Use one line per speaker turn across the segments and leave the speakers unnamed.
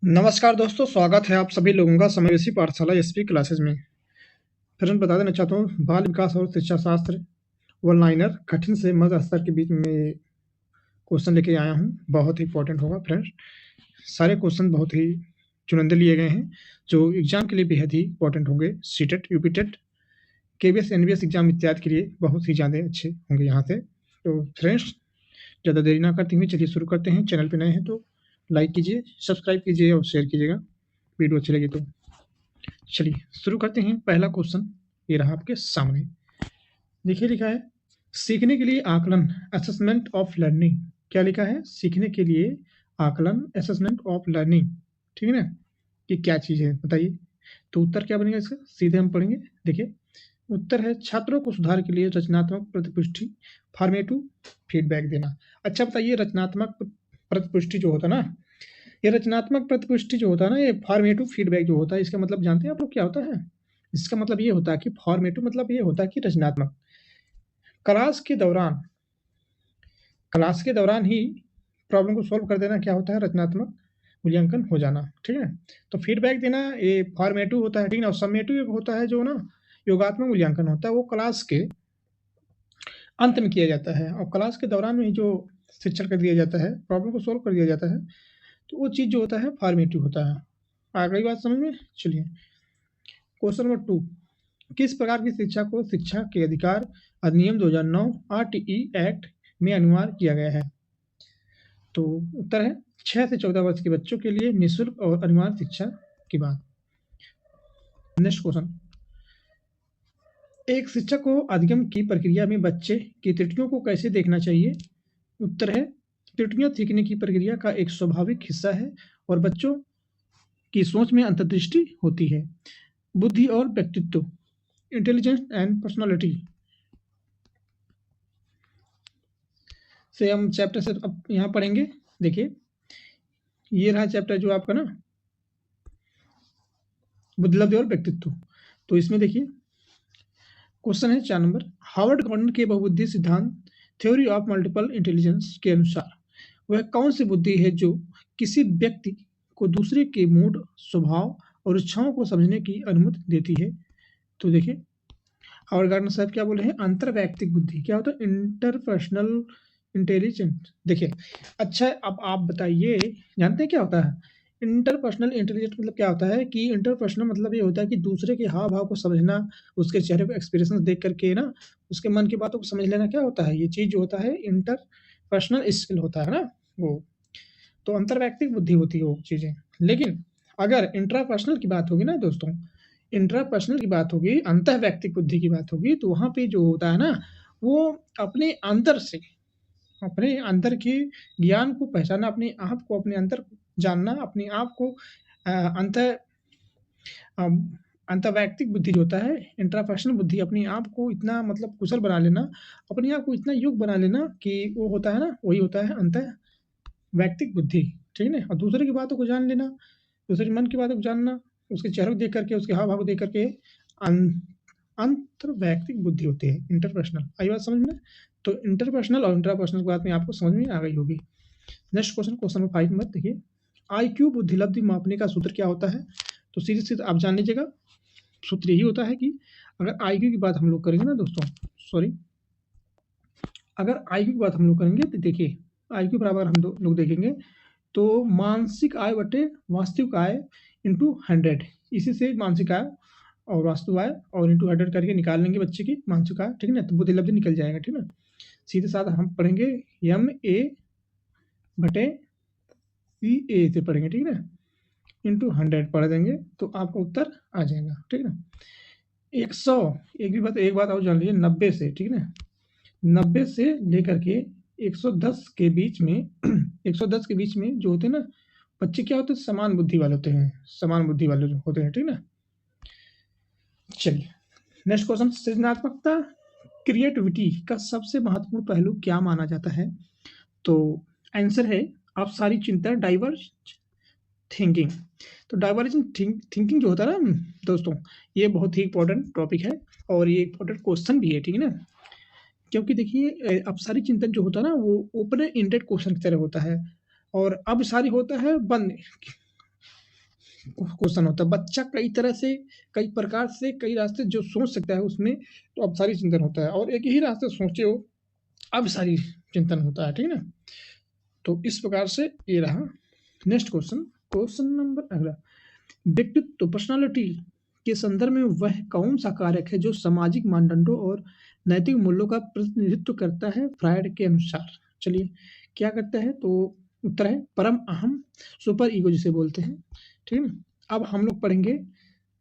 नमस्कार दोस्तों, स्वागत है आप सभी लोगों का समावेशी पाठशाला एसपी क्लासेस में। फिर मैं बता देना चाहता हूँ, बाल विकास और शिक्षा शास्त्र वन लाइनर कठिन से मध्य स्तर के बीच में क्वेश्चन लेके आया हूँ। बहुत ही इंपॉर्टेंट होगा फ्रेंड्स। सारे क्वेश्चन बहुत ही चुनिंदे लिए गए हैं जो एग्जाम के लिए बेहद ही इंपॉर्टेंट होंगे। CTET, UPTET, KBS, NBS exam इत्यादि के लिए बहुत ही ज़्यादा अच्छे होंगे यहाँ से। तो फ्रेंड्स, ज़्यादा देरी ना करते हुए चलिए शुरू करते हैं। चैनल पे नए हैं तो लाइक कीजिए, सब्सक्राइब कीजिए और शेयर कीजिएगा वीडियो अच्छी लगी तो। चलिए शुरू करते हैं। पहला क्वेश्चन ये रहा आपके सामने। देखिए लिखा है, सीखने के लिए आकलन, असेसमेंट ऑफ लर्निंग। क्या लिखा है? सीखने के लिए आकलन, असेसमेंट ऑफ लर्निंग। ठीक है ना? ये क्या चीज़ है बताइए। तो उत्तर क्या बनेगा इसका? सीधे हम पढ़ेंगे। देखिए उत्तर है, छात्रों को सुधार के लिए रचनात्मक प्रतिपुष्टि, फॉर्मेटिव फीडबैक देना। अच्छा बताइए, रचनात्मक प्रतिपुष्टि जो होता है ना, ये रचनात्मक प्रतिपुष्टि जो होता है ना, ये फॉर्मेटिव फीडबैक जो होता है, इसका मतलब जानते हैं आप लोग क्या होता है? इसका मतलब ये होता है कि फॉर्मेटिव मतलब ये होता है कि रचनात्मक। क्लास के दौरान क्लास के दौरान ही प्रॉब्लम को सॉल्व कर देना क्या होता है? रचनात्मक मूल्यांकन हो जाना। ठीक है? तो फीडबैक देना ये फॉर्मेटिव होता है। ठीक है? और समेटिव एक होता है जो ना योगात्मक मूल्यांकन होता है, वो क्लास के अंत में किया जाता है और क्लास के दौरान में ही जो शिक्षण कर दिया जाता है, प्रॉब्लम को सॉल्व कर दिया जाता है, तो वो चीज़ जो होता है फॉर्मेटिव होता है। आ गई बात समझ में? चलिए क्वेश्चन नंबर 2, किस प्रकार की शिक्षा को शिक्षा के अधिकार अधिनियम 2009 आरटीई एक्ट में अनिवार्य किया गया है? तो उत्तर है 6 से 14 वर्ष के बच्चों के लिए निःशुल्क और अनिवार्य शिक्षा की बात। नेक्स्ट क्वेश्चन, एक शिक्षक को अधिगम की प्रक्रिया में बच्चे की त्रुटियों को कैसे देखना चाहिए? उत्तर है, त्रुटियां सीखने की प्रक्रिया का एक स्वाभाविक हिस्सा है और बच्चों की सोच में अंतर्दृष्टि होती है। बुद्धि और व्यक्तित्व, इंटेलिजेंस एंड पर्सनालिटी से हम चैप्टर से अब यहाँ पढ़ेंगे। देखिए ये रहा चैप्टर जो आपका ना बुद्धि और व्यक्तित्व। तो इसमें देखिए क्वेश्चन है 4 नंबर, हार्वर्ड गॉर्डन के बहुबुद्धि सिद्धांत थ्योरी ऑफ मल्टीपल इंटेलिजेंस के अनुसार वह कौन सी बुद्धि है जो किसी व्यक्ति को दूसरे के मूड, स्वभाव और इच्छाओं को समझने की अनुमति देती है? तो देखिए हार्वर्ड गार्डनर साहब क्या बोले हैं? अंतरवैयक्तिक बुद्धि। क्या होता है? Interpersonal intelligent. देखिए अच्छा अब आप बताइए, जानते हैं क्या होता है इंटरपर्सनल इंटेलिजेंट? मतलब क्या होता है कि इंटरपर्सनल मतलब ये होता है कि दूसरे के हाव भाव को समझना, उसके चेहरे पे एक्सप्रेशन देख करके ना उसके मन की बातों को समझ लेना। क्या होता है? ये चीज जो होता है इंटरपर्सनल स्किल होता है ना वो। तो अंतरवैयक्तिक बुद्धि होती है वो चीजें। लेकिन अगर इंट्रापर्सनल की बात होगी ना दोस्तों, इंट्रापर्सनल की बात होगी, अंतः व्यक्तिक बुद्धि की बात होगी, तो वहां पे जो होता है ना, वो अपने अंदर से, अपने अंदर के ज्ञान को पहचानना, अपने आप को, अपने अंदर जानना, अपने आप को अंत अंतर्वैयक्तिक बुद्धि जो होता है, इंट्रापर्सनल बुद्धि, अपने आप को इतना मतलब कुशल बना लेना, अपने आप को इतना योग्य बना लेना कि वो होता है ना, वही होता है अंत वैयक्तिक बुद्धि। ठीक है ना? और दूसरे की बातों को जान लेना, दूसरे के मन की बातों को जानना, उसके चेहरे को देख करके, उसके हाव भाव को देख करके अंतर्वैयक्तिक बुद्धि होती है, इंटरपर्सनल। आई बात समझ में? तो इंटरपर्सनल और इंट्रापर्सनल की बात में आपको समझ में आ गई होगी। नेक्स्ट क्वेश्चन, क्वेश्चन नंबर 5 में देखिए, आईक्यू बुद्धिलब्धि मापने का सूत्र क्या होता है? तो सीधे सीधे आप जान लीजिएगा, सूत्र यही होता है कि अगर आईक्यू की बात हम लोग करेंगे ना दोस्तों, सॉरी, अगर आईक्यू की बात हम लोग करेंगे तो देखिए आईक्यू बराबर हम लोग देखेंगे तो मानसिक आय बटे वास्तविक आय इंटू 100, इसी से मानसिक आय और वास्तविक आय और इंटू 100 करके निकाल लेंगे बच्चे की मानसिक आय। ठीक है ना? तो बुद्धिलब्धि निकल जाएगा। ठीक है ना? सीधे साथ हम पढ़ेंगे एम ए बटे सी ए से पढ़ेंगे। ठीक है ना? इंटू 100 पढ़ देंगे तो आपका उत्तर आ जाएगा। ठीक है ना? 100, एक बात और जान लीजिए, 90 से, ठीक है ना, 90 से लेकर के 110 के बीच में 110 के बीच में जो होते हैं ना बच्चे, क्या होते हैं? समान बुद्धि वाले होते हैं, समान बुद्धि वाले जो होते हैं। ठीक ना? चलिए नेक्स्ट क्वेश्चन, सृजनात्मकता, क्रिएटिविटी का सबसे महत्वपूर्ण पहलू क्या माना जाता है? तो आंसर है अपसारी चिंतन, डाइवर्ज थिंकिंग। तो डाइवर्जेंट थिंकिंग जो होता है ना दोस्तों, ये बहुत ही इंपॉर्टेंट टॉपिक है और ये इंपॉर्टेंट क्वेश्चन भी है। ठीक है ना? क्योंकि देखिए अपसारी चिंतन जो होता है ना, वो ओपन एंडेड क्वेश्चन की तरह होता है और अब सारी होता है बंद क्वेश्चन होता है। बच्चा कई तरह से, कई प्रकार से, कई रास्ते जो सोच सकता है उसमें तो अब सारी चिंतन होता है, और एक ही रास्ते सोचे हो अब सारी चिंतन होता है, ठीक है ना। तो इस प्रकार से ये रहा। नेक्स्ट क्वेश्चन, क्वेश्चन नंबर अगला, व्यक्तित्व पर्सनालिटी के संदर्भ में वह कौन सा कारक है जो सामाजिक मानदंडों और नैतिक मूल्यों का प्रतिनिधित्व करता है फ्रायड के अनुसार। चलिए क्या करता है, तो उत्तर है परम अहम, सुपर ईगो जिसे बोलते हैं, ठीक है ना। अब हम लोग पढ़ेंगे,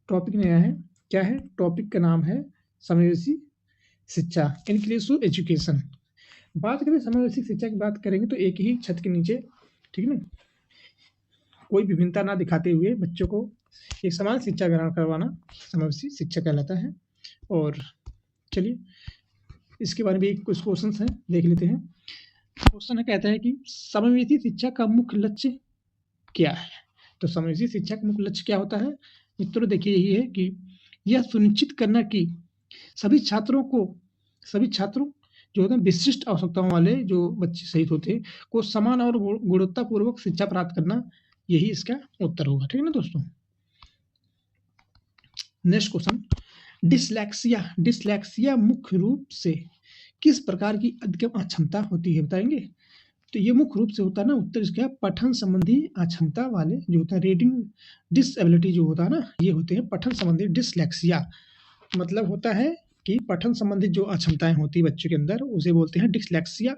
टॉपिक नया है, क्या है, टॉपिक का नाम है समावेशी शिक्षा, इंक्लूसिव एजुकेशन। बात करें समावेशी शिक्षा की बात करेंगे तो एक ही छत के नीचे, ठीक है ना, कोई विभिन्नता ना दिखाते हुए बच्चों को एक समान शिक्षा ग्रहण करवाना समावेशी शिक्षा कहलाता है। और चलिए इसके बारे में कुछ क्वेश्चन हैं, देख लेते हैं। क्वेश्चन कहता है कि समावेशी शिक्षा का मुख्य लक्ष्य क्या है। तो समावेशी शिक्षा का मुख्य लक्ष्य क्या होता है मित्रों, देखिए यही है कि यह सुनिश्चित करना कि सभी छात्रों जो होते हैं विशिष्ट आवश्यकताओं वाले जो बच्चे शहीद होते हैं को समान और गुणवत्तापूर्वक शिक्षा प्राप्त करना, यही इसका उत्तर होगा, ठीक है ना दोस्तों। नेक्स्ट क्वेश्चन, डिसलेक्सिया मुख्य रूप से किस प्रकार की अधिगम अक्षमता होती है, बताएंगे। तो ये मुख्य रूप से होता है ना, उत्तर इसका पठन संबंधी अक्षमता वाले जो होता है, रीडिंग डिसएबिलिटी जो होता है ना, ये होते हैं पठन संबंधी डिसलेक्सिया। मतलब होता है कि पठन संबंधित जो अक्षमताएं होती है बच्चों के अंदर उसे बोलते हैं डिसलेक्सिया।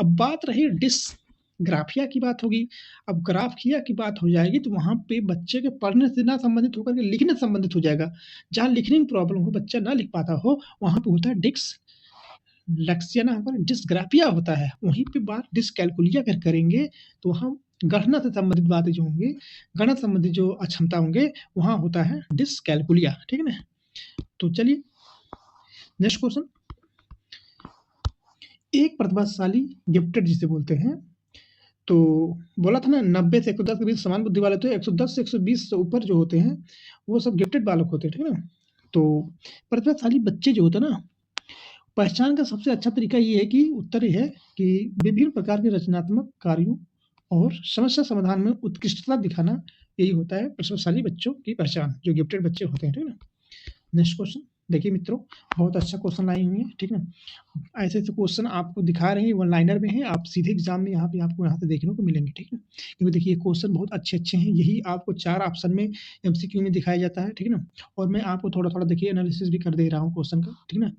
अब बात रही डिसग्राफिया की बात होगी। अब ग्राफिया की बात हो जाएगी तो वहाँ पे बच्चे के पढ़ने से ना संबंधित होकर के लिखने से संबंधित हो जाएगा। जहाँ लिखने में प्रॉब्लम हो, बच्चा ना लिख पाता हो, वहाँ पे होता है डिसलेक्सिया, ना पर डिसग्राफिया होता है। वहीं पे बात डिसकैलकुलिया अगर करेंगे तो वहाँ गणना से संबंधित बातें जो होंगी, गणना संबंधित जो अक्षमता होंगे, वहाँ होता है डिसकैलकुलिया, ठीक है ना। तो चलिए नेक्स्ट क्वेश्चन, एक प्रतिभाशाली गिफ्टेड जिसे बोलते हैं, तो बोला था ना 90 से 110 के बीच समान बुद्धि वाले, तो 110 से 120 से ऊपर जो होते हैं वो सब गिफ्टेड बालक होते हैं, ठीक है ना। तो प्रतिभाशाली बच्चे जो होते हैं ना, पहचान का सबसे अच्छा तरीका ये है कि उत्तर ये है कि विभिन्न प्रकार के रचनात्मक कार्यों और समस्या समाधान में उत्कृष्टता दिखाना, यही होता है प्रतिभाशाली बच्चों की पहचान, जो गिफ्टेड बच्चे होते हैं, ठीक है ना। नेक्स्ट क्वेश्चन देखिए मित्रों, बहुत अच्छा क्वेश्चन लाई हुई है, ठीक है। ऐसे ऐसे क्वेश्चन आपको दिखा रहे हैं, वन लाइनर में है, आप सीधे एग्जाम में यहाँ पे आपको यहाँ से देखने को मिलेंगे, ठीक है। क्योंकि देखिए क्वेश्चन बहुत अच्छे अच्छे हैं, यही आपको 4 ऑप्शन में एमसीक्यू में दिखाया जाता है, ठीक है ना। और मैं आपको थोड़ा थोड़ा देखिए एनालिसिस भी कर दे रहा हूँ क्वेश्चन का, ठीक है ना।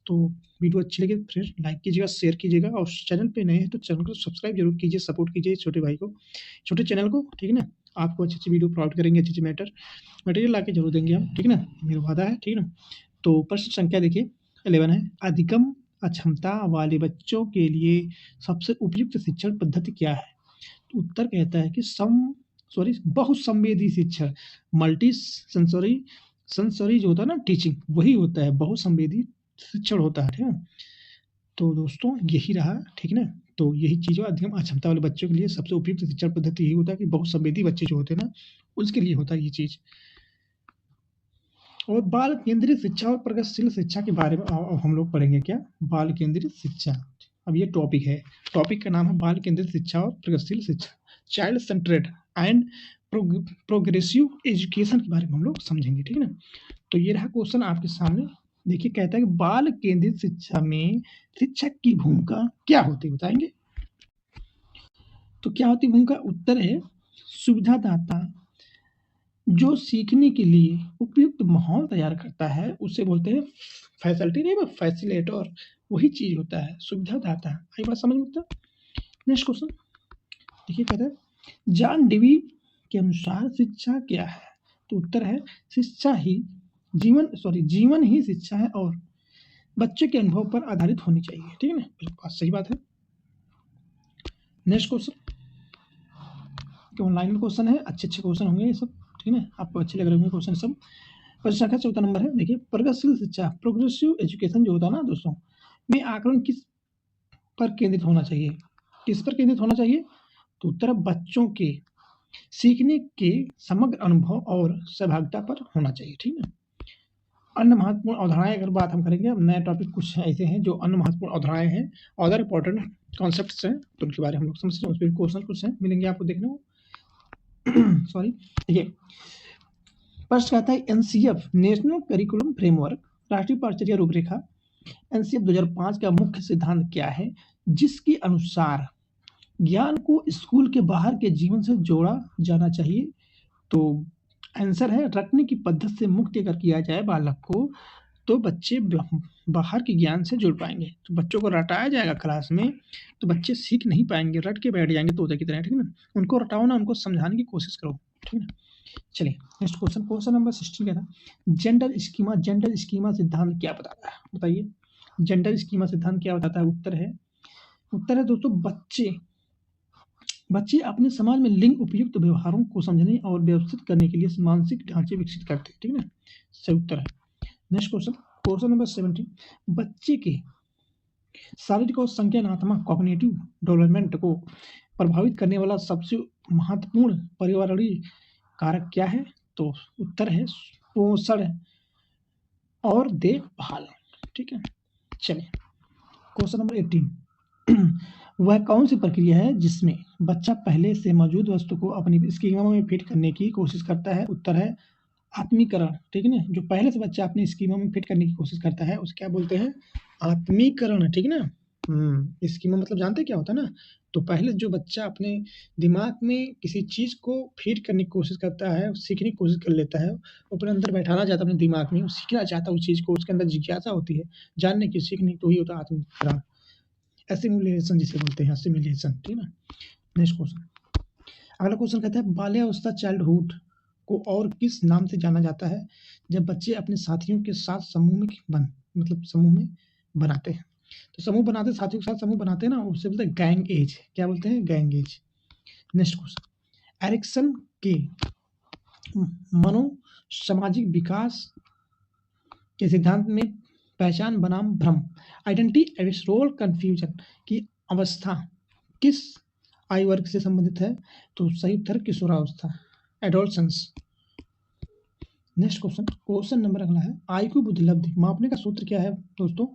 तो वीडियो अच्छी लगे फिर लाइक कीजिएगा, शेयर कीजिएगा, और चैनल पे नए हैं तो चैनल को सब्सक्राइब जरूर कीजिए, सपोर्ट कीजिए छोटे भाई को, छोटे चैनल को, ठीक है ना। आपको अच्छी अच्छी वीडियो प्रोवाइड करेंगे, अच्छी अच्छी मटेरियल ला के जरूर देंगे हम, ठीक है ना, मेरा वादा है, ठीक है ना। तो प्रश्न संख्या देखिए 11 है, अधिगम अक्षमता वाले बच्चों के लिए सबसे उपयुक्त शिक्षण पद्धति क्या है। तो उत्तर कहता है कि बहुसंवेदी शिक्षण, मल्टी सेंसरी जो होता है ना टीचिंग, वही होता है बहुसंवेदी शिक्षण होता है, ठीक है। तो दोस्तों यही रहा, ठीक है ना। तो यही चीज़ है, अधिगम अक्षमता वाले बच्चों के लिए सबसे उपयुक्त शिक्षण पद्धति यही होता है कि बहुसंवेदी बच्चे जो होते हैं ना, उसके लिए होता है ये चीज़। और बाल केंद्रित शिक्षा और प्रगतिशील शिक्षा के बारे में अब हम लोग पढ़ेंगे, क्या, बाल केंद्रित शिक्षा। अब ये टॉपिक है, टॉपिक का नाम है बाल केंद्रित शिक्षा और प्रगतिशील शिक्षा, child centred and progressive education के बारे में हम लोग समझेंगे, ठीक है ना। तो ये रहा क्वेश्चन आपके सामने, देखिए कहता है कि बाल केंद्रित शिक्षा में शिक्षक की भूमिका क्या होती है, बताएंगे। तो क्या होती भूमिका, उत्तर है सुविधादाता जो सीखने के लिए उपयुक्त माहौल तैयार करता है उसे बोलते हैं फैसिलिटी, नहीं फैसिलेटर, वही चीज होता है सुविधादाता। आई बात समझ में। नेक्स्ट क्वेश्चन देखिए, कहता है जॉन डीवी के अनुसार शिक्षा क्या है। तो उत्तर है शिक्षा ही जीवन ही शिक्षा है और बच्चे के अनुभव पर आधारित होनी चाहिए, ठीक है ना, बिल्कुल सही बात है। नेक्स्ट क्वेश्चन ऑनलाइन में क्वेश्चन है, अच्छे अच्छे क्वेश्चन होंगे ये सब, ठीक है ना, आपको अच्छे लग रहे होंगे क्वेश्चन सब। प्रश्न संख्या 14 नंबर है, देखिए प्रगतिशील शिक्षा, प्रोग्रेसिव एजुकेशन जो होता है ना दोस्तों, में आकलन किस पर केंद्रित होना चाहिए, किस पर केंद्रित होना चाहिए। तो उत्तर बच्चों के सीखने के समग्र अनुभव और सहभागिता पर होना चाहिए, ठीक है। अन्य महत्वपूर्ण अवधारणाएं अगर बात हम करेंगे, अब नए टॉपिक कुछ ऐसे हैं जो अन्य महत्वपूर्ण अवधारणाएं हैं, अदर इंपॉर्टेंट कॉन्सेप्ट्स हैं, तो उनके बारे में हम लोग समझते हैं, उस पर क्वेश्चन कुछ हैं मिलेंगे आपको देखने को। सॉरी, देखिए प्रश्न कहता है एनसीएफ नेशनल करिकुलम फ्रेमवर्क, राष्ट्रीय पाठ्यचर्या रूपरेखा एनसीएफ 2005 का मुख्य सिद्धांत क्या है जिसके अनुसार ज्ञान को स्कूल के बाहर के जीवन से जोड़ा जाना चाहिए? तो आंसर है रटने की पद्धति से मुक्त अगर किया जाए बालक को तो बच्चे बाहर के ज्ञान से जुड़ पाएंगे। तो बच्चों को रटाया जाएगा क्लास में तो बच्चे सीख नहीं पाएंगे, रट के बैठ जाएंगे तोते की तरह, ठीक है ना। उनको रटाओ ना, उनको समझाने की कोशिश करो, ठीक है ना। चलिए नेक्स्ट क्वेश्चन, क्वेश्चन नंबर 16 क्या था, जेंडर स्कीमा सिद्धांत क्या बताता है, बताइए जेंडर स्कीमा सिद्धांत क्या बताता है? उत्तर है दोस्तों बच्चे अपने समाज में लिंग उपयुक्त व्यवहारों को समझने और व्यवस्थित करने के लिए मानसिक ढांचे विकसित करते हैं, ठीक है ना, सही उत्तर है। नेक्स्ट क्वेश्चन, क्वेश्चन नंबर 17, बच्चे के शारीरिक और संज्ञानात्मक कॉग्निटिव डेवलपमेंट को प्रभावित करने वाला सबसे महत्वपूर्ण पर्यावरणीय कारक क्या है? तो उत्तर है पोषण और देखभाल, ठीक है। चलिए क्वेश्चन नंबर 18, वह कौन सी प्रक्रिया है जिसमें बच्चा पहले से मौजूद वस्तु को अपनी स्कीमा में फिट करने की कोशिश करता है? उत्तर है आत्मीकरण, ठीक है ना। जो पहले से बच्चा अपने स्कीमा में फिट करने की कोशिश करता है उसे क्या बोलते हैं? आत्मीकरण, ठीक है ना। स्कीमा मतलब जानते क्या होता है ना। तो पहले जो बच्चा अपने दिमाग में किसी चीज को फिट करने की कोशिश करता है, सीखने की कोशिश कर लेता है, अपने अंदर बैठाना चाहता है अपने दिमाग में, सीखना चाहता है उस चीज को, उसके अंदर जिज्ञासा होती है जानने की, सीखने की, तो ही होता है आत्मीकरण, एसिमुलेशन जिसे बोलते हैं, एसिमुलेशन, ठीक है ना। नेक्स्ट क्वेश्चन, अगला क्वेश्चन कहता है बाल्यावस्था चाइल्डहुड को और किस नाम से जाना जाता है जब बच्चे अपने साथियों के साथ समूह में बनाते हैं? तो समूह बनाते, साथियों के साथ समूह बनाते हैं ना, उससे बोलते हैं गैंग एज, क्या बोलते हैं? Gang age. Next question, Erikson के मनो सामाजिक विकास के सिद्धांत में पहचान बनाम भ्रम, आइडेंटिटी रोल कंफ्यूजन की अवस्था किस आयु वर्ग से संबंधित है? तो सही उत्तर किशोरावस्था, adolescence. Next question, question number अगला है आईक्यू बुद्धिलब्धि मापने का सूत्र क्या है दोस्तों?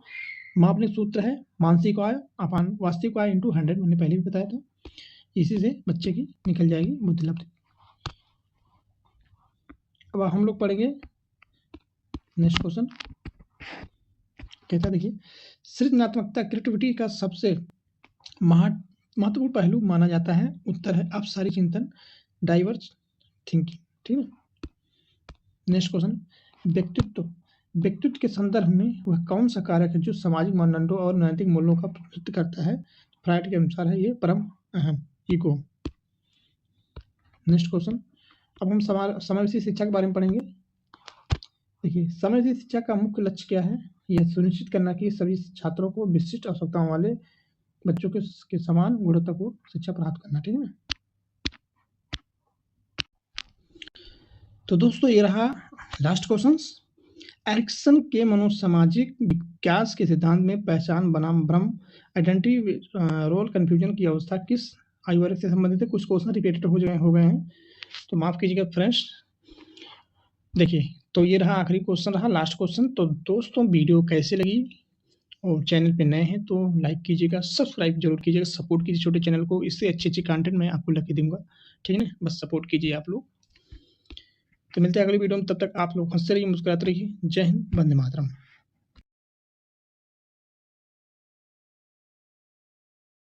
मापने का सूत्र है मानसिक आय अपान वास्तविक आय इंटू 100, मैंने पहले भी बताया था, इसी से बच्चे की निकल जाएगी बुद्धिलब्धि। अब हम लोग पढ़ेंगे नेक्स्ट क्वेश्चन, कहता देखिए सृजनात्मकता क्रिएटिविटी का सबसे महत्वपूर्ण पहलू माना जाता है? उत्तर है अपसारी चिंतन, डाइवर्स थिंकिंग, ठीक है। नेक्स्ट क्वेश्चन, व्यक्तित्व के संदर्भ में वह कौन सा कारक है जो सामाजिक मानदंडों और नैतिक मूल्यों का प्रतिनिधित्व करता है? फ्राइड के अनुसार है ये परम अहम, ईगो। नेक्स्ट क्वेश्चन, अब हम समावेशी शिक्षा के बारे में पढ़ेंगे। देखिए समावेशी शिक्षा का मुख्य लक्ष्य क्या है? यह सुनिश्चित करना कि सभी छात्रों को विशिष्ट आवश्यकताओं वाले बच्चों के समान गुणवत्तापूर्ण शिक्षा प्राप्त करना, ठीक है ना। तो दोस्तों ये रहा लास्ट क्वेश्चन, एरिक्सन के मनोसामाजिक विकास के सिद्धांत में पहचान बनाम भ्रम, आइडेंटिटी रोल कंफ्यूजन की अवस्था किस आयु वर्ग से संबंधित है? कुछ क्वेश्चन रिपीटेड हो गए हैं तो माफ कीजिएगा फ्रेंड्स। देखिए तो ये रहा आखिरी क्वेश्चन, रहा लास्ट क्वेश्चन। तो दोस्तों वीडियो कैसे लगी और चैनल पे नए हैं तो लाइक कीजिएगा, सब्सक्राइब जरूर कीजिएगा, सपोर्ट कीजिए छोटे चैनल को, इससे अच्छी कंटेंट मैं आपको लेके दूंगा, ठीक है ना। बस सपोर्ट कीजिए आप लोग। तो मिलते हैं अगली वीडियो में, तब तक आप लोग हंसते रहिए, मुस्कुराते रहिए। जय हिंद, वंदे मातरम।